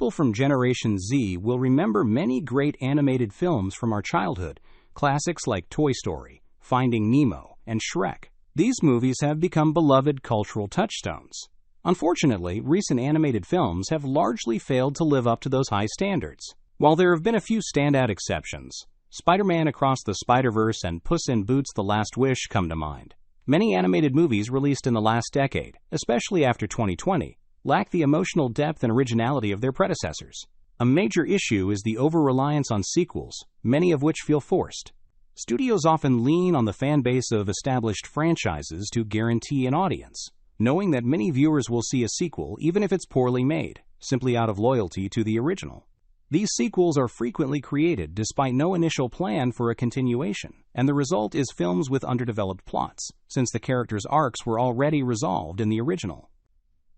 people from Generation Z will remember many great animated films from our childhood, classics like Toy Story, Finding Nemo, and Shrek. These movies have become beloved cultural touchstones. Unfortunately, recent animated films have largely failed to live up to those high standards. While there have been a few standout exceptions, Spider-Man Across the Spider-Verse and Puss in Boots: The Last Wish come to mind. Many animated movies released in the last decade, especially after 2020, lack the emotional depth and originality of their predecessors. A major issue is the over-reliance on sequels, many of which feel forced. Studios often lean on the fan base of established franchises to guarantee an audience, knowing that many viewers will see a sequel even if it's poorly made, simply out of loyalty to the original. These sequels are frequently created despite no initial plan for a continuation, and the result is films with underdeveloped plots, since the characters' arcs were already resolved in the original.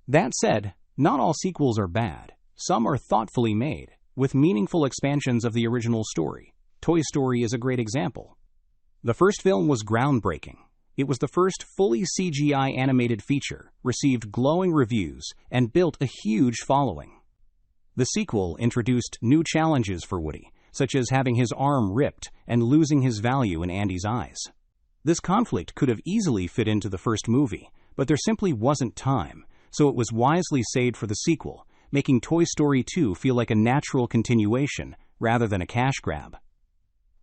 That said, not all sequels are bad. Some are thoughtfully made, with meaningful expansions of the original story. Toy Story is a great example. The first film was groundbreaking. It was the first fully CGI animated feature, received glowing reviews, and built a huge following. The sequel introduced new challenges for Woody, such as having his arm ripped and losing his value in Andy's eyes. This conflict could have easily fit into the first movie, but there simply wasn't time, so it was wisely saved for the sequel, making Toy Story 2 feel like a natural continuation rather than a cash grab.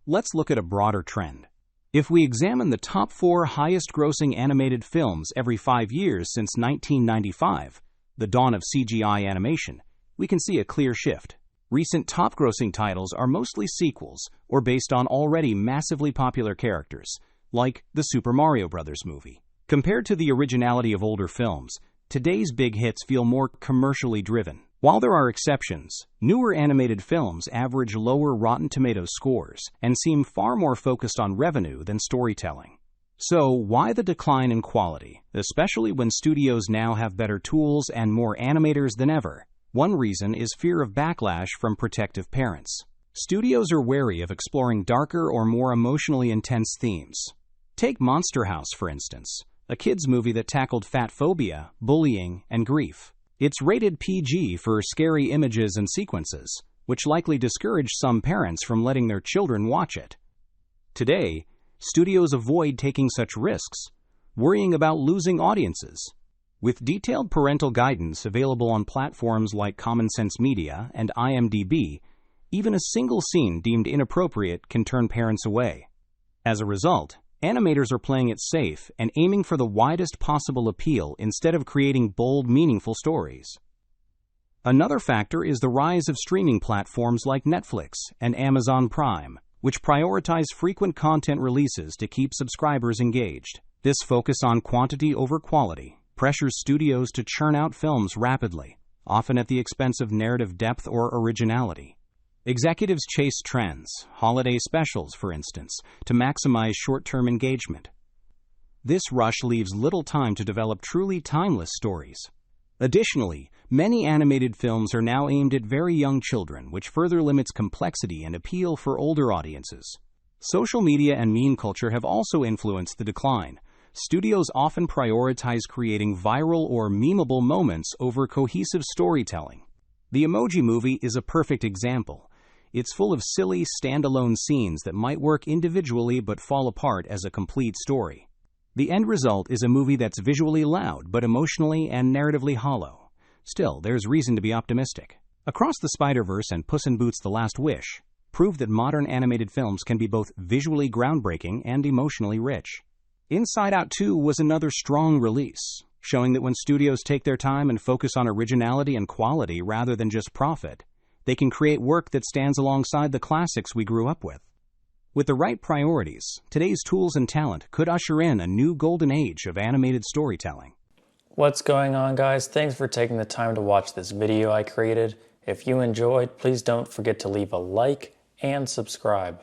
Let's look at a broader trend. If we examine the top 4 highest-grossing animated films every 5 years since 1995, the dawn of CGI animation, we can see a clear shift. Recent top-grossing titles are mostly sequels or based on already massively popular characters, like the Super Mario Bros. Movie. Compared to the originality of older films, today's big hits feel more commercially driven. While there are exceptions, newer animated films average lower Rotten Tomatoes scores and seem far more focused on revenue than storytelling. So, why the decline in quality, especially when studios now have better tools and more animators than ever? One reason is fear of backlash from protective parents. Studios are wary of exploring darker or more emotionally intense themes. Take Monster House, for instance, a kids' movie that tackled fat phobia, bullying, and grief. It's rated PG for scary images and sequences, which likely discouraged some parents from letting their children watch it. Today, studios avoid taking such risks, worrying about losing audiences. With detailed parental guidance available on platforms like Common Sense Media and IMDb, even a single scene deemed inappropriate can turn parents away. As a result, animators are playing it safe and aiming for the widest possible appeal instead of creating bold, meaningful stories. Another factor is the rise of streaming platforms like Netflix and Amazon Prime, which prioritize frequent content releases to keep subscribers engaged. This focus on quantity over quality pressures studios to churn out films rapidly, often at the expense of narrative depth or originality. Executives chase trends, holiday specials, for instance, to maximize short-term engagement. This rush leaves little time to develop truly timeless stories. Additionally, many animated films are now aimed at very young children, which further limits complexity and appeal for older audiences. Social media and meme culture have also influenced the decline. Studios often prioritize creating viral or memeable moments over cohesive storytelling. The Emoji Movie is a perfect example. It's full of silly, standalone scenes that might work individually but fall apart as a complete story. The end result is a movie that's visually loud but emotionally and narratively hollow. Still, there's reason to be optimistic. Across the Spider-Verse and Puss in Boots: The Last Wish prove that modern animated films can be both visually groundbreaking and emotionally rich. Inside Out 2 was another strong release, showing that when studios take their time and focus on originality and quality rather than just profit, they can create work that stands alongside the classics we grew up with. With the right priorities, today's tools and talent could usher in a new golden age of animated storytelling. What's going on, guys? Thanks for taking the time to watch this video I created. If you enjoyed, please don't forget to leave a like and subscribe.